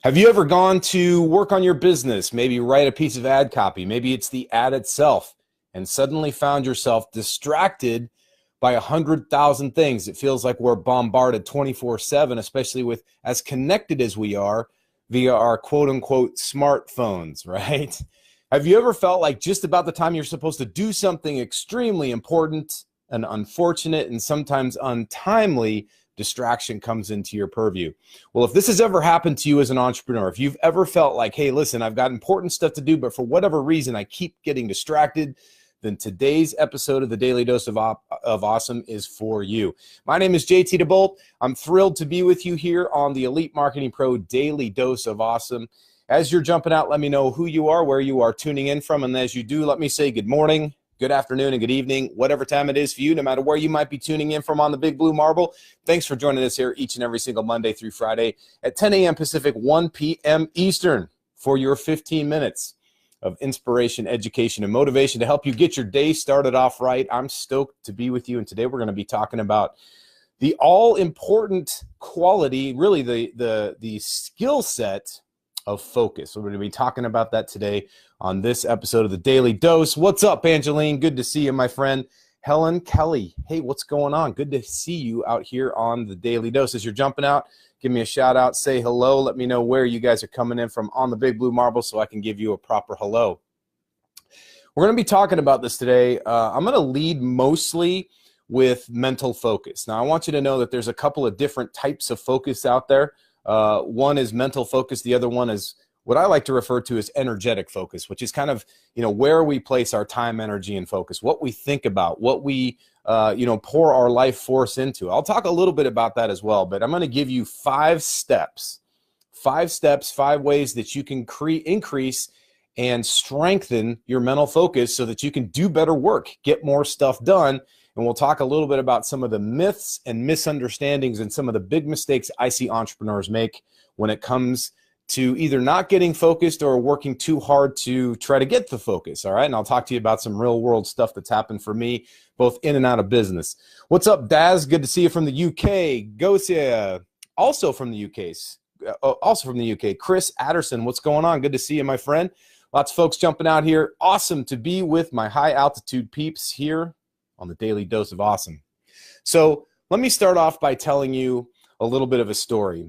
Have you ever gone to work on your business, maybe write a piece of ad copy, maybe it's the ad itself, and suddenly found yourself distracted by 100,000 things? It feels like we're bombarded 24/7, especially with as connected as we are via our quote unquote smartphones, right? Have you ever felt like just about the time you're supposed to do something extremely important, an unfortunate and sometimes untimely distraction comes into your purview? Well, if this has ever happened to you as an entrepreneur, if you've ever felt like, hey, listen, I've got important stuff to do, but for whatever reason, I keep getting distracted, then today's episode of the Daily Dose of Awesome is for you. My name is JT DeBolt. I'm thrilled to be with you here on the Elite Marketing Pro Daily Dose of Awesome. As you're jumping out, let me know who you are, where you are tuning in from, and as you do, let me say good morning, good afternoon, and good evening, whatever time it is for you, no matter where you might be tuning in from on the Big Blue Marble. Thanks for joining us here each and every single Monday through Friday at 10 a.m. Pacific, 1 p.m. Eastern for your 15 minutes of inspiration, education, and motivation to help you get your day started off right. I'm stoked to be with you, and today we're going to be talking about the all-important quality, really the skill set of focus. We're going to be talking about that today on this episode of the Daily Dose. What's up, Angeline? Good to see you, my friend. Helen Kelly, hey, what's going on? Good to see you out here on the Daily Dose. As you're jumping out, give me a shout out, say hello. Let me know where you guys are coming in from on the Big Blue Marble so I can give you a proper hello. We're going to be talking about this today. I'm going to lead mostly with mental focus. Now, I want you to know that there's a couple of different types of focus out there. One is mental focus. The other one is what I like to refer to as energetic focus, which is kind of, where we place our time, energy, and focus, what we think about, what we, pour our life force into. I'll talk a little bit about that as well, but I'm going to give you 5 steps, 5 ways that you can increase and strengthen your mental focus so that you can do better work, get more stuff done. And we'll talk a little bit about some of the myths and misunderstandings and some of the big mistakes I see entrepreneurs make when it comes to either not getting focused or working too hard to try to get the focus, all right? And I'll talk to you about some real world stuff that's happened for me, both in and out of business. What's up, Daz? Good to see you from the UK. Gosia, also from the UK. Chris Adderson, what's going on? Good to see you, my friend. Lots of folks jumping out here. Awesome to be with my high altitude peeps here on the Daily Dose of Awesome. So let me start off by telling you a little bit of a story.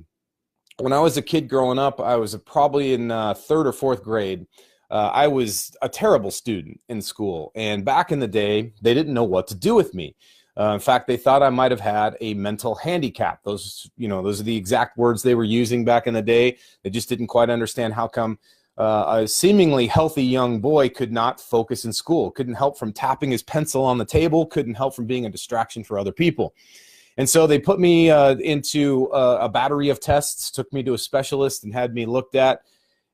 When I was a kid growing up, I was probably in 3rd or 4th grade. I was a terrible student in school. And back in the day, they didn't know what to do with me. In fact, they thought I might have had a mental handicap. Those are the exact words they were using back in the day. They just didn't quite understand how come a seemingly healthy young boy could not focus in school, couldn't help from tapping his pencil on the table, couldn't help from being a distraction for other people. And so they put me into a battery of tests, took me to a specialist and had me looked at,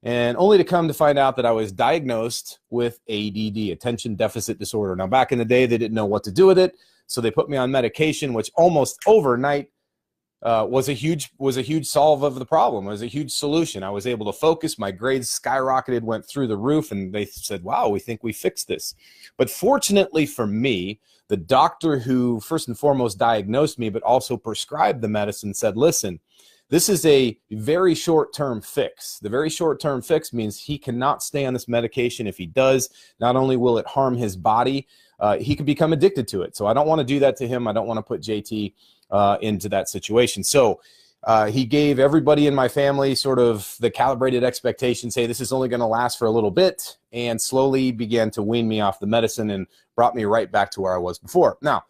and only to come to find out that I was diagnosed with ADD, attention deficit disorder. Now, back in the day, they didn't know what to do with it, so they put me on medication, which almost overnight was a huge solve of the problem, was a huge solution. I was able to focus, my grades skyrocketed, went through the roof, and they said, wow, we think we fixed this. But fortunately for me, the doctor who first and foremost diagnosed me, but also prescribed the medicine, said, listen, this is a very short-term fix. The very short-term fix means he cannot stay on this medication. If he does, not only will it harm his body, he could become addicted to it. So I don't want to do that to him. I don't want to put JT into that situation. So he gave everybody in my family sort of the calibrated expectation, say this is only going to last for a little bit, and slowly began to wean me off the medicine and brought me right back to where I was before. Now,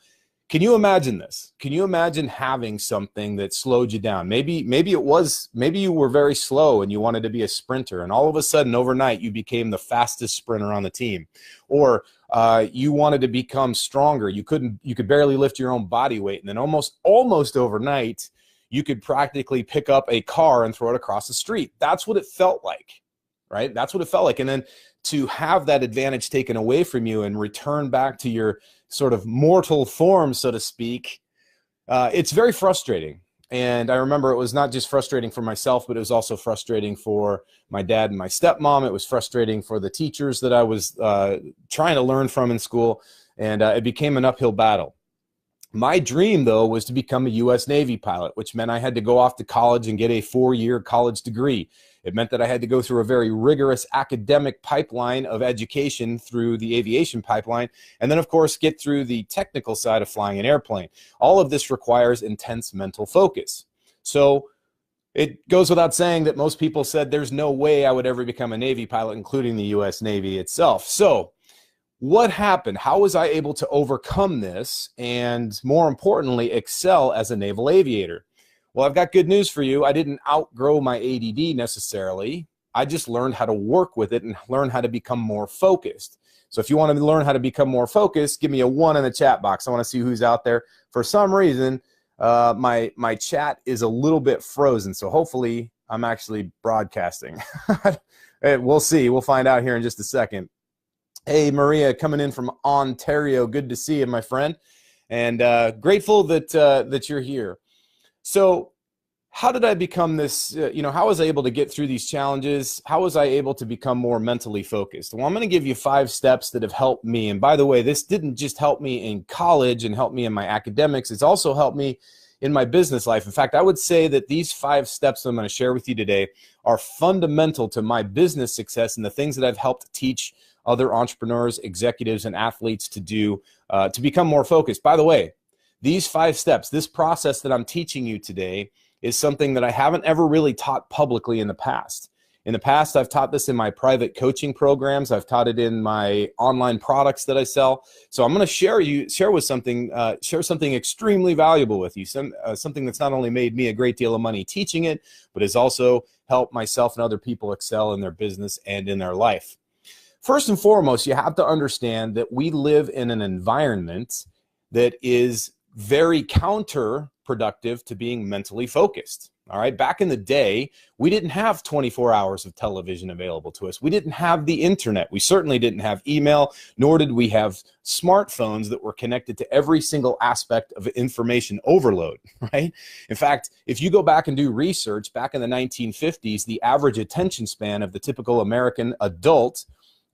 can you imagine this? Can you imagine having something that slowed you down? Maybe you were very slow and you wanted to be a sprinter, and all of a sudden overnight you became the fastest sprinter on the team. Or you wanted to become stronger. You could barely lift your own body weight, and then almost overnight you could practically pick up a car and throw it across the street. That's what it felt like, right? That's what it felt like. And then to have that advantage taken away from you and return back to your sort of mortal form, so to speak, it's very frustrating. And I remember it was not just frustrating for myself, but it was also frustrating for my dad and my stepmom. It was frustrating for the teachers that I was trying to learn from in school. And it became an uphill battle. My dream, though, was to become a U.S. Navy pilot, which meant I had to go off to college and get a 4-year college degree. It meant that I had to go through a very rigorous academic pipeline of education through the aviation pipeline, and then, of course, get through the technical side of flying an airplane. All of this requires intense mental focus. So it goes without saying that most people said there's no way I would ever become a Navy pilot, including the U.S. Navy itself. So what happened? How was I able to overcome this and, more importantly, excel as a naval aviator? Well, I've got good news for you. I didn't outgrow my ADD necessarily. I just learned how to work with it and learn how to become more focused. So if you want to learn how to become more focused, give me a 1 in the chat box. I want to see who's out there. For some reason, my chat is a little bit frozen, so hopefully I'm actually broadcasting. We'll see. We'll find out here in just a second. Hey, Maria, coming in from Ontario. Good to see you, my friend, and grateful that you're here. So how did I become this, how was I able to get through these challenges? How was I able to become more mentally focused? Well, I'm going to give you 5 steps that have helped me. And by the way, this didn't just help me in college and help me in my academics. It's also helped me in my business life. In fact, I would say that these 5 steps that I'm going to share with you today are fundamental to my business success and the things that I've helped teach other entrepreneurs, executives, and athletes to do to become more focused. By the way, these 5 steps, this process that I'm teaching you today is something that I haven't ever really taught publicly in the past. In the past, I've taught this in my private coaching programs. I've taught it in my online products that I sell. So I'm going to share something extremely valuable with you. Something that's not only made me a great deal of money teaching it, but has also helped myself and other people excel in their business and in their life. First and foremost, you have to understand that we live in an environment that is very counterproductive to being mentally focused. All right. Back in the day, we didn't have 24 hours of television available to us. We didn't have the internet. We certainly didn't have email, nor did we have smartphones that were connected to every single aspect of information overload, right? In fact, if you go back and do research, back in the 1950s, the average attention span of the typical American adult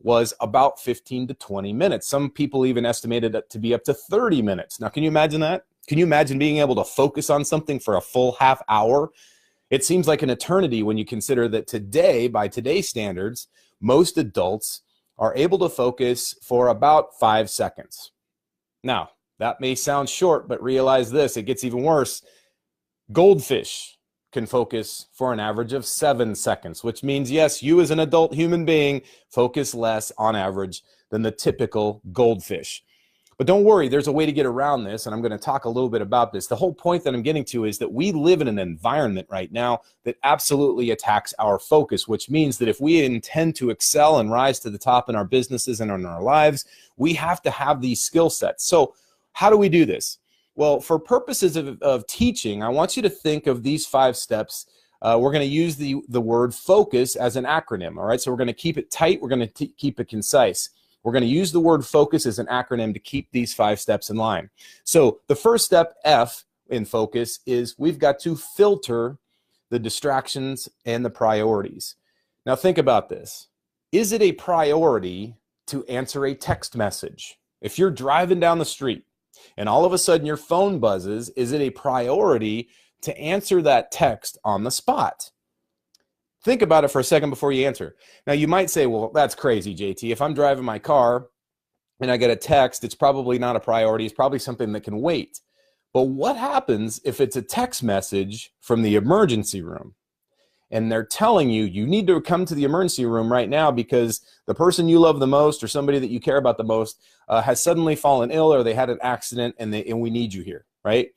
was about 15 to 20 minutes. Some people even estimated it to be up to 30 minutes. Now, can you imagine that? Can you imagine being able to focus on something for a full half hour? It seems like an eternity when you consider that today, by today's standards, most adults are able to focus for about 5 seconds. Now, that may sound short, but realize this, it gets even worse. Goldfish can focus for an average of 7 seconds, which means, yes, you as an adult human being focus less on average than the typical goldfish. But don't worry, there's a way to get around this, and I'm going to talk a little bit about this. The whole point that I'm getting to is that we live in an environment right now that absolutely attacks our focus, which means that if we intend to excel and rise to the top in our businesses and in our lives, we have to have these skill sets. So how do we do this? Well, for purposes of teaching, I want you to think of these 5 steps. We're going to use the word focus as an acronym, all right? So we're going to keep it tight. We're going to keep it concise. We're going to use the word focus as an acronym to keep these 5 steps in line. So the first step, F, in focus, is we've got to filter the distractions and the priorities. Now think about this. Is it a priority to answer a text message? If you're driving down the street, and all of a sudden your phone buzzes, is it a priority to answer that text on the spot? Think about it for a second before you answer. Now, you might say, well, that's crazy, JT. If I'm driving my car and I get a text, it's probably not a priority. It's probably something that can wait. But what happens if it's a text message from the emergency room? And they're telling you, you need to come to the emergency room right now because the person you love the most or somebody that you care about the most has suddenly fallen ill or they had an accident and we need you here, right?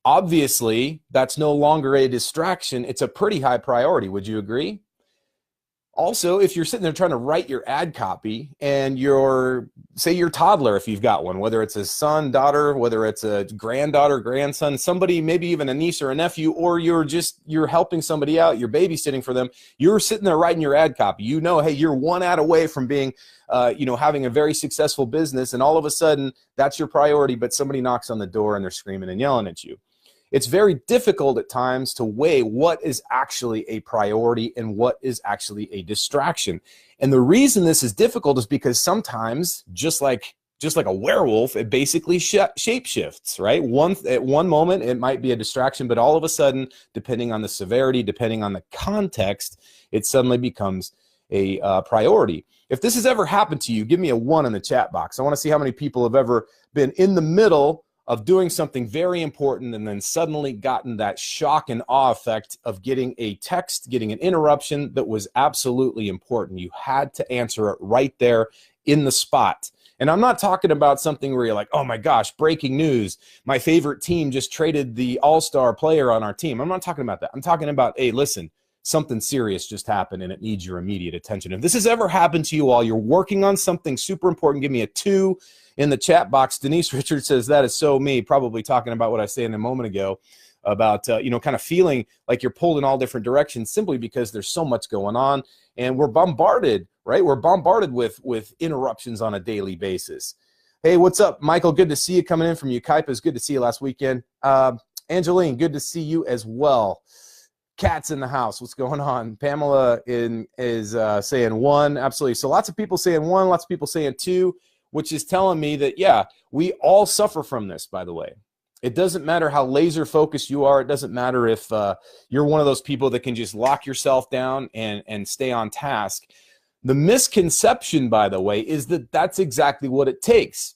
Obviously, that's no longer a distraction. It's a pretty high priority. Would you agree? Also, if you're sitting there trying to write your ad copy and say your toddler, if you've got one, whether it's a son, daughter, whether it's a granddaughter, grandson, somebody, maybe even a niece or a nephew, or you're helping somebody out, you're babysitting for them, you're sitting there writing your ad copy. You know, hey, you're 1 ad away from being, having a very successful business, and all of a sudden that's your priority, but somebody knocks on the door and they're screaming and yelling at you. It's very difficult at times to weigh what is actually a priority and what is actually a distraction. And the reason this is difficult is because sometimes, just like just like a werewolf, it basically shapeshifts, right? At one moment, it might be a distraction, but all of a sudden, depending on the severity, depending on the context, it suddenly becomes a priority. If this has ever happened to you, give me a 1 in the chat box. I want to see how many people have ever been in the middle of doing something very important and then suddenly gotten that shock and awe effect of getting a text, getting an interruption that was absolutely important. You had to answer it right there in the spot. And I'm not talking about something where you're like, oh my gosh, breaking news. My favorite team just traded the all-star player on our team. I'm not talking about that. I'm talking about, hey, listen, something serious just happened and it needs your immediate attention. If this has ever happened to you while you're working on something super important, give me a 2 in the chat box. Denise Richards says, that is so me, probably talking about what I said a moment ago about, kind of feeling like you're pulled in all different directions simply because there's so much going on and we're bombarded, right? We're bombarded with interruptions on a daily basis. Hey, what's up, Michael? Good to see you coming in from Ukaipa. It's good to see you last weekend. Angeline, good to see you as well. Cat's in the house. What's going on? Pamela is saying 1. Absolutely. So lots of people saying 1, lots of people saying 2, which is telling me that, yeah, we all suffer from this, by the way. It doesn't matter how laser focused you are. It doesn't matter if you're one of those people that can just lock yourself down and stay on task. The misconception, by the way, is that that's exactly what it takes.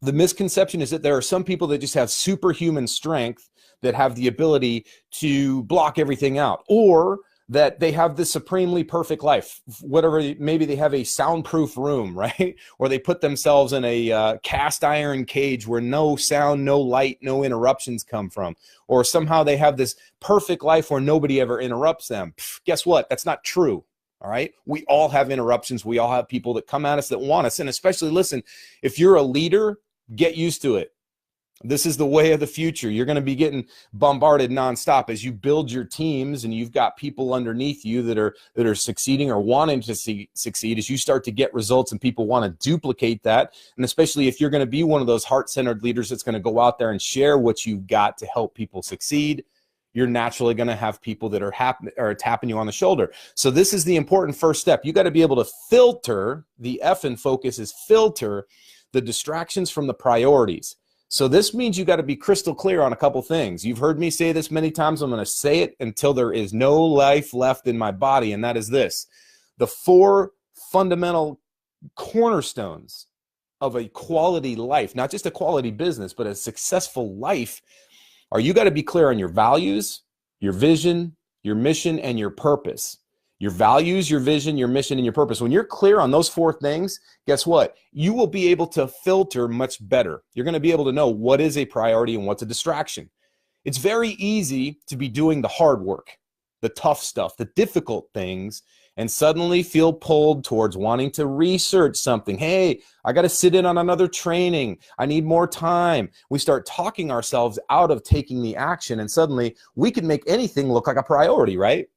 The misconception is that there are some people that just have superhuman strength that have the ability to block everything out, or that they have this supremely perfect life, whatever, maybe they have a soundproof room, right? Or they put themselves in a cast iron cage where no sound, no light, no interruptions come from. Or somehow they have this perfect life where nobody ever interrupts them. Guess what? That's not true. All right. We all have interruptions. We all have people that come at us that want us. And especially, listen, if you're a leader, get used to it. This is the way of the future. You're going to be getting bombarded nonstop as you build your teams and you've got people underneath you that are succeeding or wanting to succeed. As you start to get results and people want to duplicate that, and especially if you're going to be one of those heart-centered leaders that's going to go out there and share what you've got to help people succeed, you're naturally going to have people that are tapping you on the shoulder. So this is the important first step. You got to be able to filter, the F in focus is filter the distractions from the priorities. So this means you got to be crystal clear on a couple things. You've heard me say this many times. I'm going to say it until there is no life left in my body, and that is this. The 4 fundamental cornerstones of a quality life, not just a quality business, but a successful life, are you got to be clear on your values, your vision, your mission, and your purpose. Your values, your vision, your mission, and your purpose. When you're clear on those 4 things, guess what? You will be able to filter much better. You're going to be able to know what is a priority and what's a distraction. It's very easy to be doing the hard work, the tough stuff, the difficult things, and suddenly feel pulled towards wanting to research something. Hey, I got to sit in on another training. I need more time. We start talking ourselves out of taking the action, and suddenly we can make anything look like a priority, right?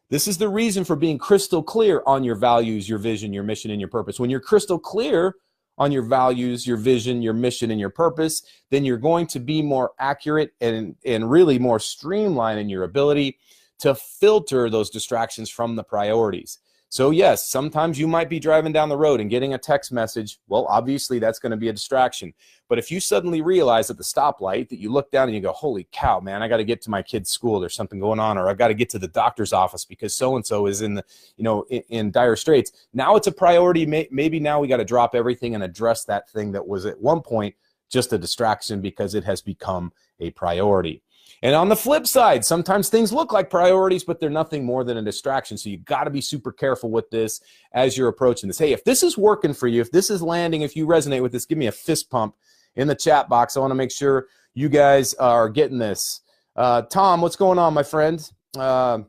This is the reason for being crystal clear on your values, your vision, your mission, and your purpose. When you're crystal clear on your values, your vision, your mission, and your purpose, then you're going to be more accurate and really more streamlined in your ability to filter those distractions from the priorities. So yes, sometimes you might be driving down the road and getting a text message. Well, obviously that's going to be a distraction. But if you suddenly realize at the stoplight that you look down and you go, holy cow, man, I got to get to my kid's school. There's something going on, or I've got to get to the doctor's office because so-and-so is in in dire straits. Now it's a priority. Maybe now we got to drop everything and address that thing that was at one point just a distraction because it has become a priority. And on the flip side, sometimes things look like priorities, but they're nothing more than a distraction. So you got to be super careful with this as you're approaching this. Hey, if this is working for you, if this is landing, if you resonate with this, give me a fist pump in the chat box. I want to make sure you guys are getting this. Tom, what's going on, my friend? From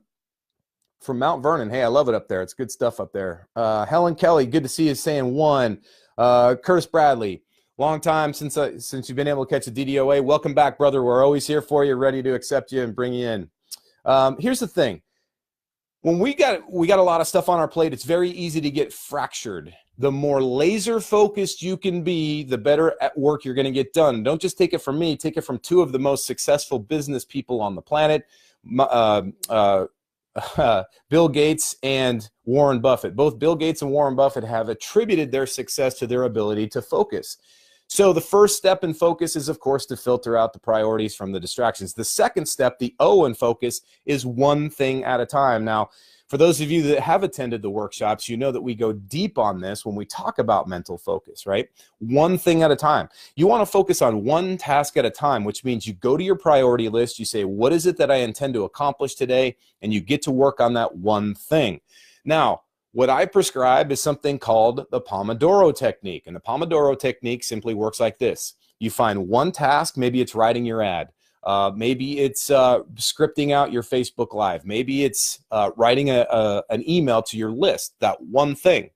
Mount Vernon. Hey, I love it up there. It's good stuff up there. Helen Kelly, good to see you, saying 1. Curtis Bradley. Long time since you've been able to catch a DDOA. Welcome back, brother. We're always here for you, ready to accept you and bring you in. Here's the thing. When we got a lot of stuff on our plate, it's very easy to get fractured. The more laser focused you can be, the better at work you're going to get done. Don't just take it from me. Take it from 2 of the most successful business people on the planet. Bill Gates and Warren Buffett. Both Bill Gates and Warren Buffett have attributed their success to their ability to focus. So the first step in focus is, of course, to filter out the priorities from the distractions. The second step, the O in focus, is one thing at a time. Now, for those of you that have attended the workshops, you know that we go deep on this when we talk about mental focus, right? One thing at a time. You want to focus on one task at a time, which means you go to your priority list, you say, what is it that I intend to accomplish today? And you get to work on that one thing. Now, what I prescribe is something called the Pomodoro technique. And the Pomodoro technique simply works like this. You find one task, maybe it's writing your ad. Maybe it's scripting out your Facebook Live. Maybe it's writing an email to your list, that one thing.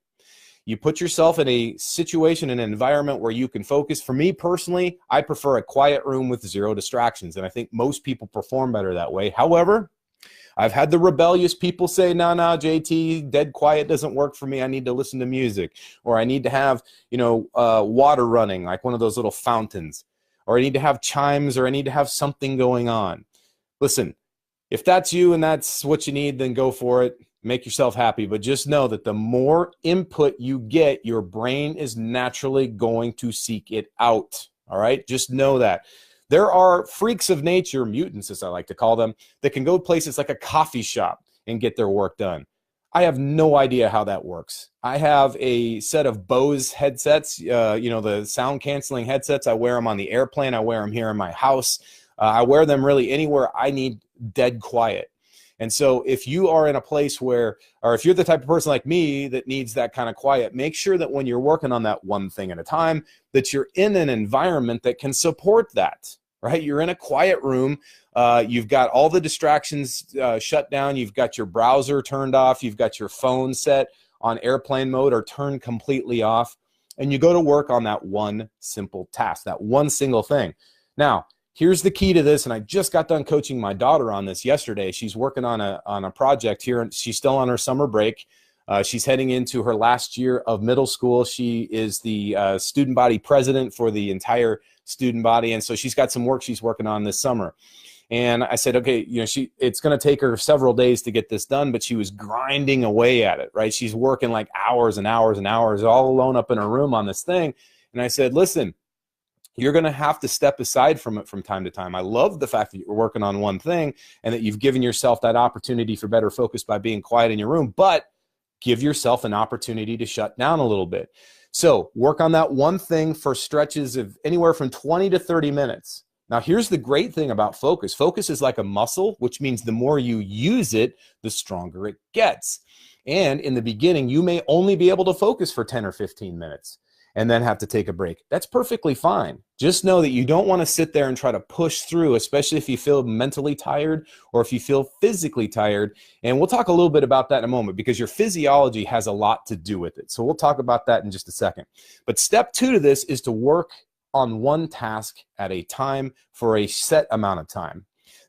You put yourself in a situation, an environment where you can focus. For me personally, I prefer a quiet room with zero distractions, and I think most people perform better that way. However, I've had the rebellious people say, no, JT, dead quiet doesn't work for me. I need to listen to music, or I need to have, water running, like one of those little fountains. Or I need to have chimes, or I need to have something going on. Listen, if that's you and that's what you need, then go for it. Make yourself happy. But just know that the more input you get, your brain is naturally going to seek it out. All right? Just know that. There are freaks of nature, mutants as I like to call them, that can go places like a coffee shop and get their work done. I have no idea how that works. I have a set of Bose headsets, the sound canceling headsets. I wear them on the airplane. I wear them here in my house. I wear them really anywhere I need dead quiet. And so if you are in a place where, or if you're the type of person like me that needs that kind of quiet, make sure that when you're working on that one thing at a time, that you're in an environment that can support that, right? You're in a quiet room. You've got all the distractions shut down. You've got your browser turned off. You've got your phone set on airplane mode or turned completely off. And you go to work on that one simple task, that one single thing. Now, here's the key to this, and I just got done coaching my daughter on this yesterday. She's working on a project here, and she's still on her summer break. She's heading into her last year of middle school. She is the student body president for the entire student body, and so she's got some work she's working on this summer. And I said, okay, it's going to take her several days to get this done, but she was grinding away at it, right? She's working like hours and hours and hours all alone up in her room on this thing. And I said, listen, you're going to have to step aside from it from time to time. I love the fact that you're working on one thing and that you've given yourself that opportunity for better focus by being quiet in your room, but give yourself an opportunity to shut down a little bit. So work on that one thing for stretches of anywhere from 20 to 30 minutes. Now, here's the great thing about focus. Focus is like a muscle, which means the more you use it, the stronger it gets. And in the beginning, you may only be able to focus for 10 or 15 minutes and then have to take a break. That's perfectly fine. Just know that you don't want to sit there and try to push through, especially if you feel mentally tired or if you feel physically tired. And we'll talk a little bit about that in a moment because your physiology has a lot to do with it. So we'll talk about that in just a second. But step 2 to this is to work on one task at a time for a set amount of time.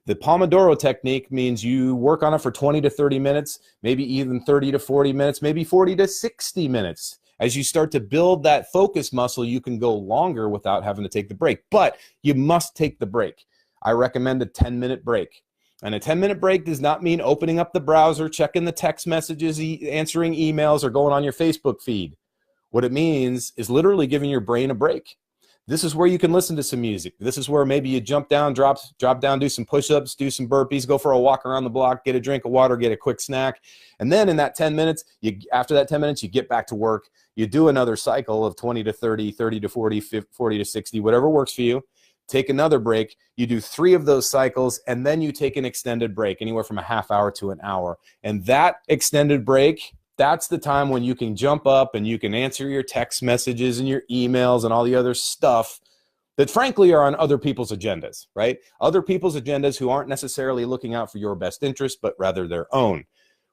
The Pomodoro technique means you work on it for 20 to 30 minutes, maybe even 30 to 40 minutes, maybe 40 to 60 minutes. As you start to build that focus muscle, you can go longer without having to take the break, but you must take the break. I recommend a 10-minute break. And a 10-minute break does not mean opening up the browser, checking the text messages, answering emails, or going on your Facebook feed. What it means is literally giving your brain a break. This is where you can listen to some music. This is where maybe you jump down, drop down, do some push-ups, do some burpees, go for a walk around the block, get a drink of water, get a quick snack. And then in that 10 minutes, after that 10 minutes, you get back to work. You do another cycle of 20 to 30, 30 to 40, 40 to 60, whatever works for you. Take another break. You do 3 of those cycles, and then you take an extended break, anywhere from a half hour to an hour. And that extended break, that's the time when you can jump up and you can answer your text messages and your emails and all the other stuff that frankly are on other people's agendas, right? Other people's agendas who aren't necessarily looking out for your best interest, but rather their own.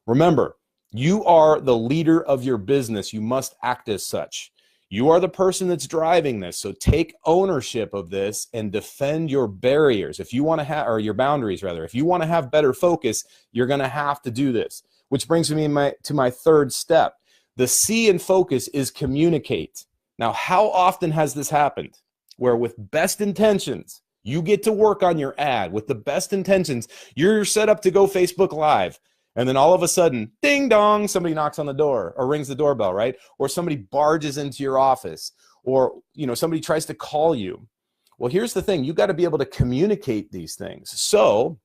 Remember, you are the leader of your business. You must act as such. You are the person that's driving this. So take ownership of this and defend your barriers. If you want to have, or your boundaries rather, if you want to have better focus, you're going to have to do this. Which brings me to my third step. The C in focus is communicate. Now, how often has this happened? Where with best intentions, you get to work on your ad with the best intentions. You're set up to go Facebook Live. And then all of a sudden, ding dong, somebody knocks on the door or rings the doorbell, right? Or somebody barges into your office, or somebody tries to call you. Well, here's the thing. You got to be able to communicate these things. So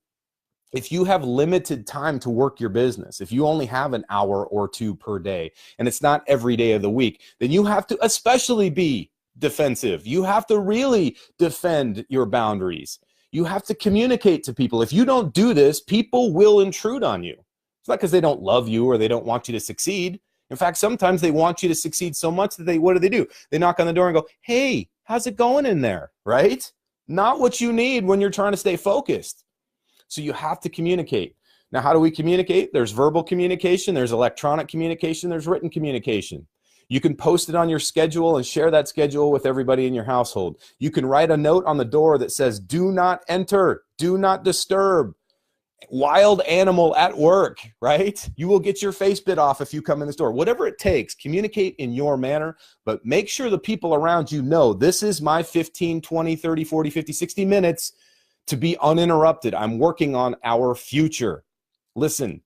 if you have limited time to work your business, if you only have an hour or two per day, and it's not every day of the week, then you have to especially be defensive. You have to really defend your boundaries. You have to communicate to people. If you don't do this, people will intrude on you. It's not because they don't love you or they don't want you to succeed. In fact, sometimes they want you to succeed so much that what do? They knock on the door and go, hey, how's it going in there, right? Not what you need when you're trying to stay focused. So you have to communicate. Now, how do we communicate? There's verbal communication, there's electronic communication, there's written communication. You can post it on your schedule and share that schedule with everybody in your household. You can write a note on the door that says, do not enter, do not disturb. Wild animal at work, right? You will get your face bit off if you come in the store. Whatever it takes, communicate in your manner, but make sure the people around you know this is my 15, 20, 30, 40, 50, 60 minutes to be uninterrupted. I'm working on our future. Listen,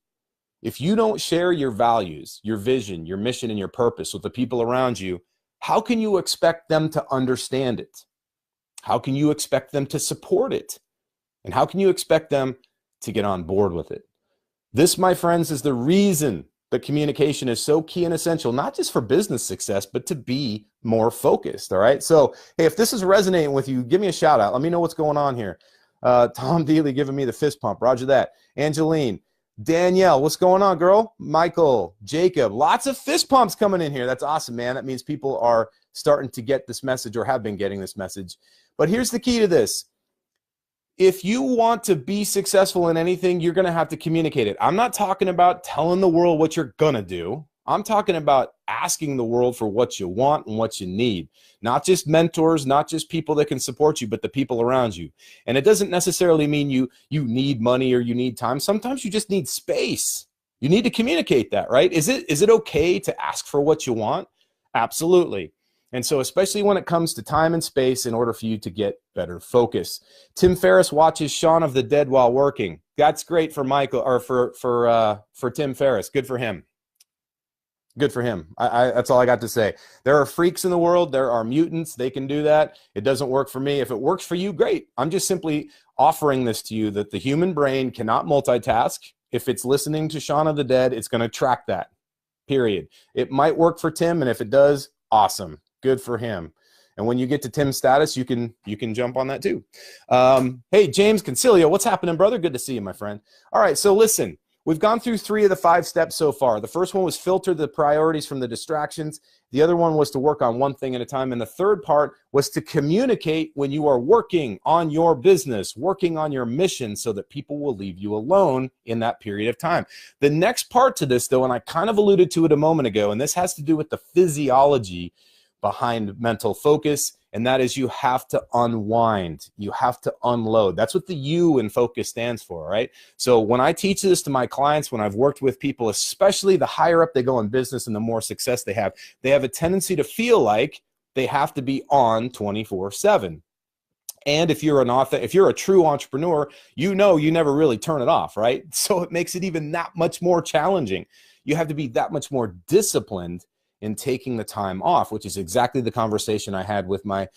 if you don't share your values, your vision, your mission, and your purpose with the people around you, how can you expect them to understand it? How can you expect them to support it? And how can you expect them to get on board with it? This, my friends, is the reason that communication is so key and essential, not just for business success, but to be more focused. All right. So, hey, if this is resonating with you, give me a shout out. Let me know what's going on here. Tom Dealey giving me the fist pump. Roger that. Angeline, Danielle, what's going on, girl? Michael, Jacob, lots of fist pumps coming in here. That's awesome, man. That means people are starting to get this message or have been getting this message. But here's the key to this. If you want to be successful in anything, you're going to have to communicate it. I'm not talking about telling the world what you're going to do. I'm talking about asking the world for what you want and what you need. Not just mentors, not just people that can support you, but the people around you. And it doesn't necessarily mean you need money or you need time. Sometimes you just need space. You need to communicate that, right? Is it okay to ask for what you want? Absolutely. And so especially when it comes to time and space in order for you to get better focus. Tim Ferriss watches Shaun of the Dead while working. That's great for Michael, or for Tim Ferriss. Good for him. Good for him. That's all I got to say. There are freaks in the world. There are mutants. They can do that. It doesn't work for me. If it works for you, great. I'm just simply offering this to you that the human brain cannot multitask. If it's listening to Shaun of the Dead, it's going to track that, period. It might work for Tim, and if it does, awesome. Good for him. And when you get to Tim's status, you can jump on that too. Hey, James Concilio, what's happening, brother? Good to see you, my friend. All right, so listen. We've gone through 3 of the 5 steps so far. The first one was filter the priorities from the distractions. The other one was to work on one thing at a time. And the third part was to communicate when you are working on your business, working on your mission, so that people will leave you alone in that period of time. The next part to this, though, and I kind of alluded to it a moment ago, and this has to do with the physiology behind mental focus, and that is you have to unwind. You have to unload. That's what the U in focus stands for, right? So when I teach this to my clients, when I've worked with people, especially the higher up they go in business and the more success they have a tendency to feel like they have to be on 24/7. And if you're an author, if you're a true entrepreneur, you know you never really turn it off, right? So it makes it even that much more challenging. You have to be that much more disciplined in taking the time off, which is exactly the conversation I had with my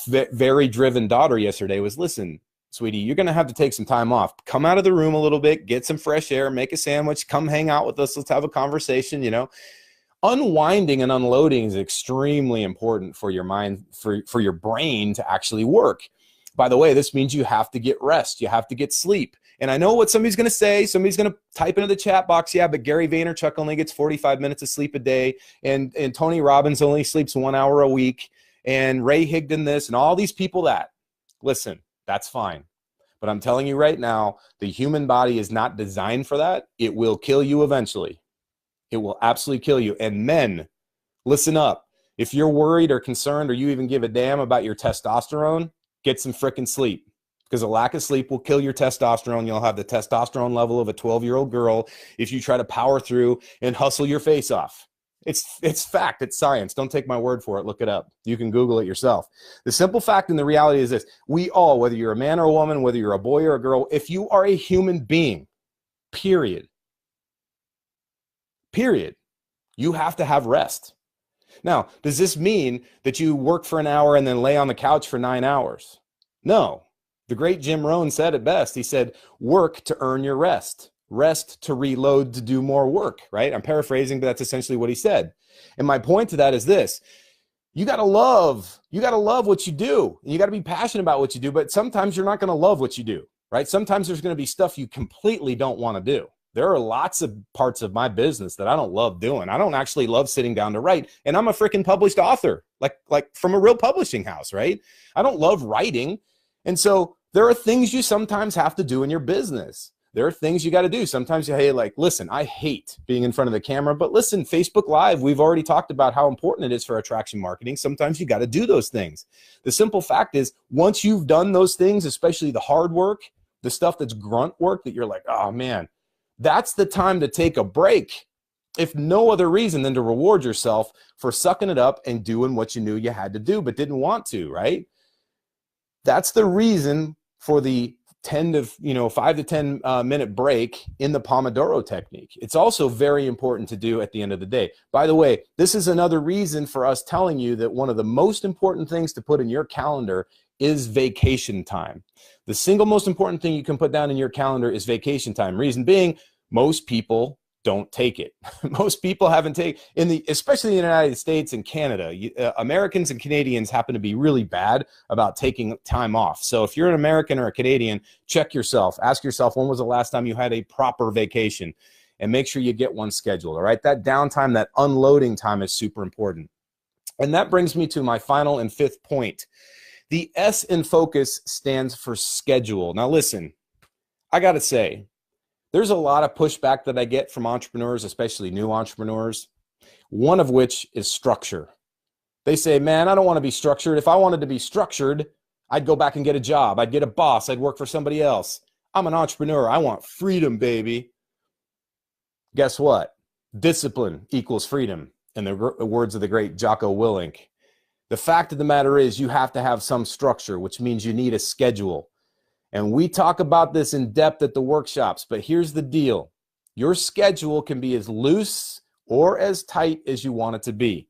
very driven daughter yesterday. Was, listen, sweetie, you're going to have to take some time off. Come out of the room a little bit, get some fresh air, make a sandwich, come hang out with us. Let's have a conversation. You know, unwinding and unloading is extremely important for your mind, for your brain to actually work. By the way, this means you have to get rest. You have to get sleep. And I know what somebody's going to say. Somebody's going to type into the chat box, yeah, but Gary Vaynerchuk only gets 45 minutes of sleep a day, and Tony Robbins only sleeps 1 hour a week, and Ray Higdon this, and all these people that. Listen, that's fine. But I'm telling you right now, the human body is not designed for that. It will kill you eventually. It will absolutely kill you. And men, listen up. If you're worried or concerned or you even give a damn about your testosterone, get some frickin' sleep. Because a lack of sleep will kill your testosterone. You'll have the testosterone level of a 12-year-old girl if you try to power through and hustle your face off. It's fact. It's science. Don't take my word for it. Look it up. You can Google it yourself. The simple fact and the reality is this. We all, whether you're a man or a woman, whether you're a boy or a girl, if you are a human being, Period. Period. You have to have rest. Now, does this mean that you work for an hour and then lay on the couch for 9 hours? No. The great Jim Rohn said it best. He said, work to earn your rest. Rest to reload to do more work, right? I'm paraphrasing, but that's essentially what he said. And my point to that is this. You got to love what you do. And you got to be passionate about what you do, but sometimes you're not going to love what you do, right? Sometimes there's going to be stuff you completely don't want to do. There are lots of parts of my business that I don't love doing. I don't actually love sitting down to write. And I'm a freaking published author, like from a real publishing house, right? I don't love writing. And so there are things you sometimes have to do in your business. There are things you got to do. Sometimes you, hey, like, listen, I hate being in front of the camera, but listen, Facebook Live, we've already talked about how important it is for attraction marketing. Sometimes you got to do those things. The simple fact is, once you've done those things, especially the hard work, the stuff that's grunt work that you're like, oh man, that's the time to take a break, if no other reason than to reward yourself for sucking it up and doing what you knew you had to do but didn't want to, right? That's the reason for the 5 to 10 minute break in the Pomodoro technique. It's also very important to do at the end of the day. By the way, this is another reason for us telling you that one of the most important things to put in your calendar is vacation time. The single most important thing you can put down in your calendar is vacation time. Reason being, most people don't take it. Most people haven't taken, especially in the United States and Canada, Americans and Canadians happen to be really bad about taking time off. So if you're an American or a Canadian, check yourself. Ask yourself, when was the last time you had a proper vacation? And make sure you get one scheduled, all right? That downtime, that unloading time is super important. And that brings me to my final and fifth point. The S in focus stands for schedule. Now listen, I got to say, there's a lot of pushback that I get from entrepreneurs, especially new entrepreneurs, one of which is structure. They say, man, I don't want to be structured. If I wanted to be structured, I'd go back and get a job. I'd get a boss. I'd work for somebody else. I'm an entrepreneur. I want freedom, baby. Guess what? Discipline equals freedom, in the words of the great Jocko Willink. The fact of the matter is, you have to have some structure, which means you need a schedule. And we talk about this in depth at the workshops, but here's the deal. Your schedule can be as loose or as tight as you want it to be.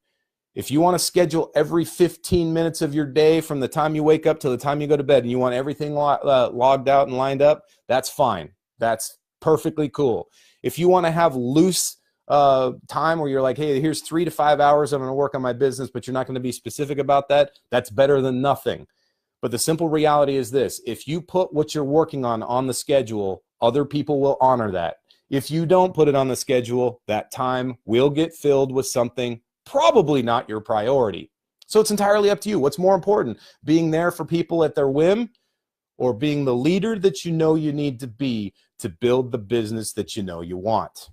If you want to schedule every 15 minutes of your day from the time you wake up to the time you go to bed, and you want everything logged out and lined up, that's fine. That's perfectly cool. If you want to have loose time where you're like, hey, here's 3 to 5 hours I'm going to work on my business, but you're not going to be specific about that, that's better than nothing. But the simple reality is this: if you put what you're working on the schedule, other people will honor that. If you don't put it on the schedule, that time will get filled with something probably not your priority. So it's entirely up to you. What's more important, being there for people at their whim, or being the leader that you know you need to be to build the business that you know you want?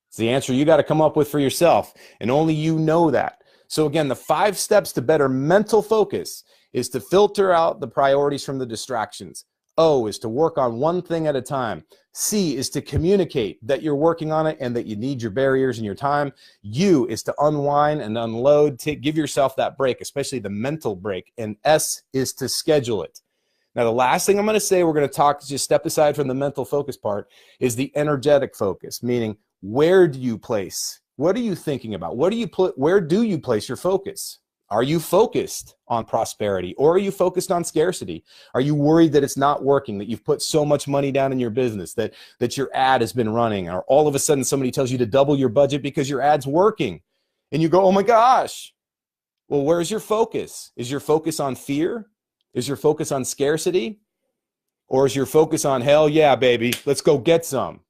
It's the answer you got to come up with for yourself, and only you know that. So again, the 5 steps to better mental focus is to filter out the priorities from the distractions. O is to work on one thing at a time. C is to communicate that you're working on it and that you need your barriers and your time. U is to unwind and unload, give yourself that break, especially the mental break. And S is to schedule it. Now, the last thing I'm going to say, we're going to talk, just step aside from the mental focus part, is the energetic focus, meaning where do you place? What are you thinking about? Where do you place your focus? Are you focused on prosperity, or are you focused on scarcity? Are you worried that it's not working, that you've put so much money down in your business, that your ad has been running, or all of a sudden somebody tells you to double your budget because your ad's working and you go, oh my gosh. Well, where's your focus? Is your focus on fear? Is your focus on scarcity? Or is your focus on, hell yeah, baby, let's go get some?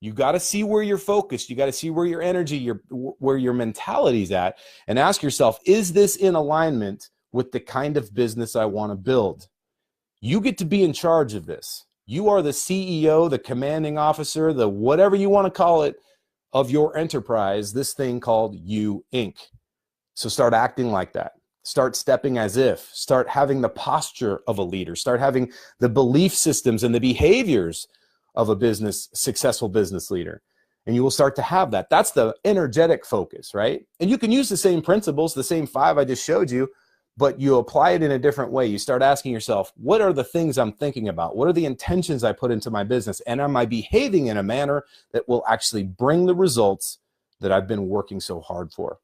You got to see where you're focused. You got to see where your energy, where your mentality's at, and ask yourself, is this in alignment with the kind of business I want to build? You get to be in charge of this. You are the CEO, the commanding officer, the whatever you want to call it, of your enterprise, this thing called You Inc. So start acting like that. Start stepping as if. Start having the posture of a leader. Start having the belief systems and the behaviors of a successful business leader. And you will start to have that. That's the energetic focus, right? And you can use the same principles, the same 5 I just showed you, but you apply it in a different way. You start asking yourself, what are the things I'm thinking about? What are the intentions I put into my business? And am I behaving in a manner that will actually bring the results that I've been working so hard for?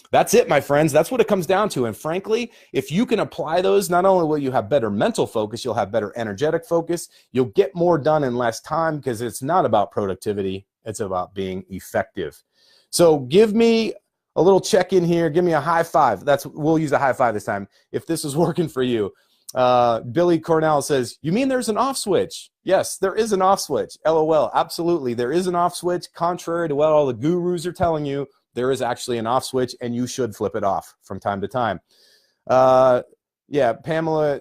That's it, my friends. That's what it comes down to. And frankly, if you can apply those, not only will you have better mental focus, you'll have better energetic focus. You'll get more done in less time, because it's not about productivity. It's about being effective. So give me a little check-in here. Give me a high five. We'll use a high five this time if this is working for you. Billy Cornell says, you mean there's an off switch? Yes, there is an off switch. LOL. Absolutely. There is an off switch. Contrary to what all the gurus are telling you, there is actually an off switch, and you should flip it off from time to time. Yeah, Pamela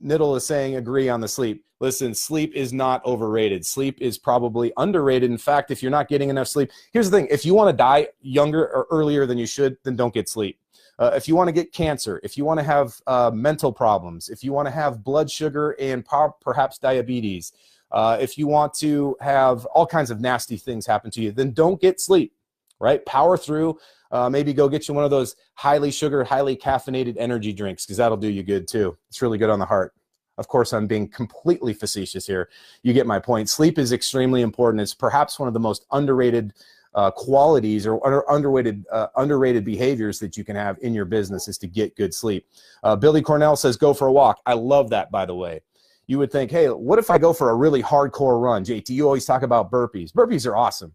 Niddle is saying agree on the sleep. Listen, sleep is not overrated. Sleep is probably underrated. In fact, if you're not getting enough sleep, here's the thing. If you want to die younger or earlier than you should, then don't get sleep. If you want to get cancer, if you want to have mental problems, if you want to have blood sugar and perhaps diabetes, if you want to have all kinds of nasty things happen to you, then don't get sleep. Right? Power through. Maybe go get you one of those highly sugared, highly caffeinated energy drinks, because that'll do you good too. It's really good on the heart. Of course, I'm being completely facetious here. You get my point. Sleep is extremely important. It's perhaps one of the most underrated qualities or underrated behaviors that you can have in your business, is to get good sleep. Billy Cornell says, go for a walk. I love that, by the way. You would think, hey, what if I go for a really hardcore run? JT, you always talk about burpees. Burpees are awesome.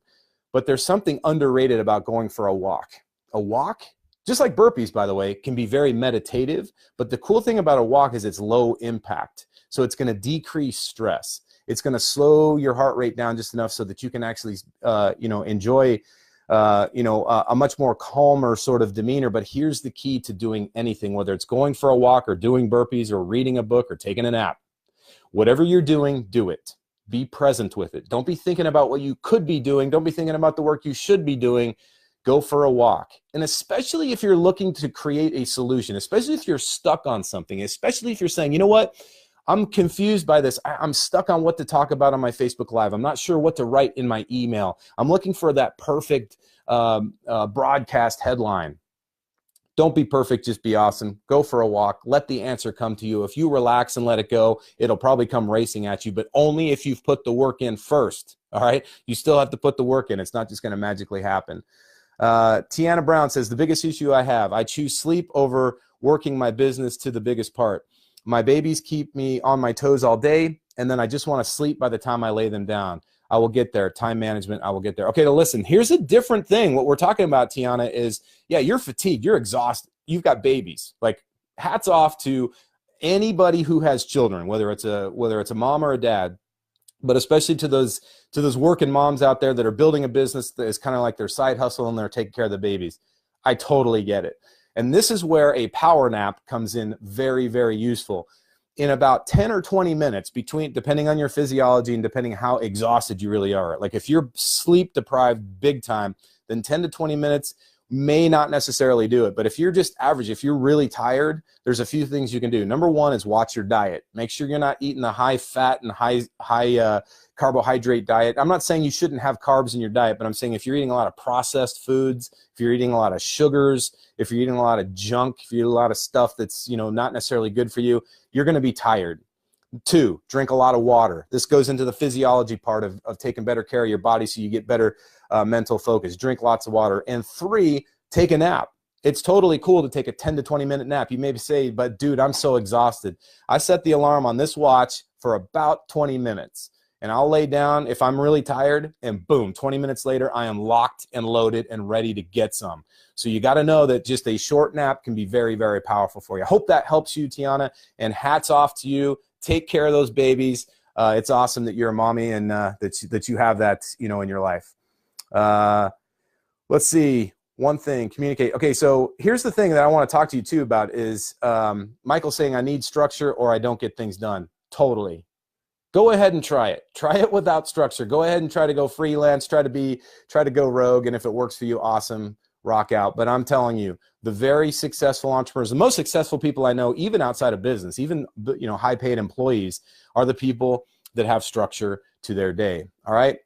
But there's something underrated about going for a walk. A walk, just like burpees, by the way, can be very meditative. But the cool thing about a walk is it's low impact. So it's going to decrease stress. It's going to slow your heart rate down just enough so that you can actually, enjoy, a much more calmer sort of demeanor. But here's the key to doing anything, whether it's going for a walk or doing burpees or reading a book or taking a nap. Whatever you're doing, do it. Be present with it. Don't be thinking about what you could be doing. Don't be thinking about the work you should be doing. Go for a walk. And especially if you're looking to create a solution, especially if you're stuck on something, especially if you're saying, you know what, I'm confused by this. I'm stuck on what to talk about on my Facebook Live. I'm not sure what to write in my email. I'm looking for that perfect broadcast headline. Don't be perfect, just be awesome. Go for a walk. Let the answer come to you. If you relax and let it go, it'll probably come racing at you, but only if you've put the work in first, all right? You still have to put the work in. It's not just going to magically happen. Tiana Brown says, the biggest issue I have, I choose sleep over working my business to the biggest part. My babies keep me on my toes all day, and then I just want to sleep by the time I lay them down. I will get there. Time management, I will get there. Okay, now listen, here's a different thing. What we're talking about, Tiana, is, yeah, you're fatigued. You're exhausted. You've got babies. Like, hats off to anybody who has children, whether it's a mom or a dad, but especially to those working moms out there that are building a business that is kind of like their side hustle, and they're taking care of the babies. I totally get it. And this is where a power nap comes in very, very useful. In about 10 or 20 minutes, depending on your physiology and depending how exhausted you really are. Like if you're sleep deprived big time, then 10 to 20 minutes may not necessarily do it. But if you're just average, if you're really tired, there's a few things you can do. Number one is watch your diet. Make sure you're not eating a high fat and high carbohydrate diet. I'm not saying you shouldn't have carbs in your diet, but I'm saying if you're eating a lot of processed foods, if you're eating a lot of sugars, if you're eating a lot of junk, if you eat a lot of stuff that's, not necessarily good for you, you're going to be tired. 2, drink a lot of water. This goes into the physiology part of taking better care of your body so you get better mental focus. Drink lots of water. And 3, take a nap. It's totally cool to take a 10 to 20 minute nap. You may say, but dude, I'm so exhausted. I set the alarm on this watch for about 20 minutes. And I'll lay down if I'm really tired, and boom, 20 minutes later, I am locked and loaded and ready to get some. So you got to know that just a short nap can be very, very powerful for you. I hope that helps you, Tiana, and hats off to you. Take care of those babies. It's awesome that you're a mommy and that you have that, in your life. Let's see. One thing, communicate. Okay, so here's the thing that I want to talk to you too about is Michael saying I need structure or I don't get things done. Totally. Go ahead and try it. Try it without structure. Go ahead and try to go freelance, try to go rogue, and if it works for you, awesome, rock out. But I'm telling you, the very successful entrepreneurs, the most successful people I know, even outside of business, even high-paid employees, are the people that have structure to their day. All right?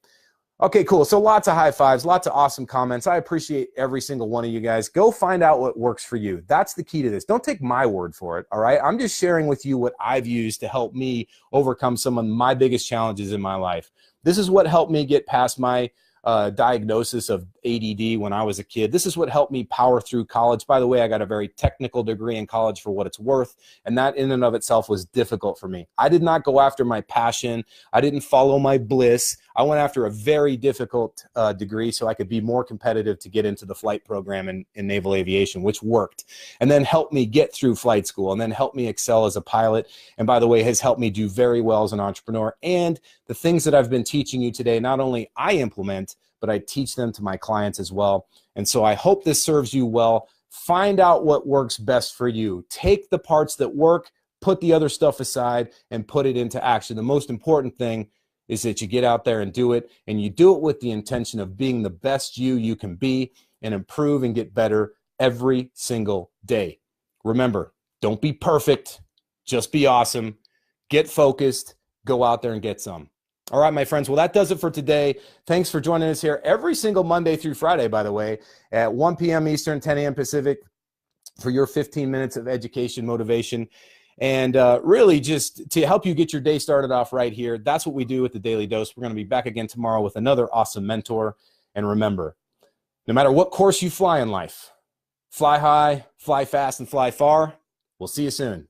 Okay, cool. So lots of high fives, lots of awesome comments. I appreciate every single one of you guys. Go find out what works for you. That's the key to this. Don't take my word for it, all right? I'm just sharing with you what I've used to help me overcome some of my biggest challenges in my life. This is what helped me get past my diagnosis of ADD when I was a kid. This is what helped me power through college. By the way, I got a very technical degree in college for what it's worth, and that in and of itself was difficult for me. I did not go after my passion. I didn't follow my bliss. I went after a very difficult degree so I could be more competitive to get into the flight program in naval aviation, which worked, and then helped me get through flight school, and then helped me excel as a pilot, and by the way, has helped me do very well as an entrepreneur. And the things that I've been teaching you today, not only I implement, but I teach them to my clients as well. And so I hope this serves you well. Find out what works best for you. Take the parts that work, put the other stuff aside, and put it into action. The most important thing is that you get out there and do it, and you do it with the intention of being the best you can be and improve and get better every single day. Remember, don't be perfect, just be awesome. Get focused, go out there and get some. All right, my friends. Well, that does it for today. Thanks for joining us here every single Monday through Friday, by the way, at 1 p.m. Eastern, 10 a.m. Pacific for your 15 minutes of education, motivation, and really just to help you get your day started off right here. That's what we do with the Daily Dose. We're going to be back again tomorrow with another awesome mentor. And remember, no matter what course you fly in life, fly high, fly fast, and fly far. We'll see you soon.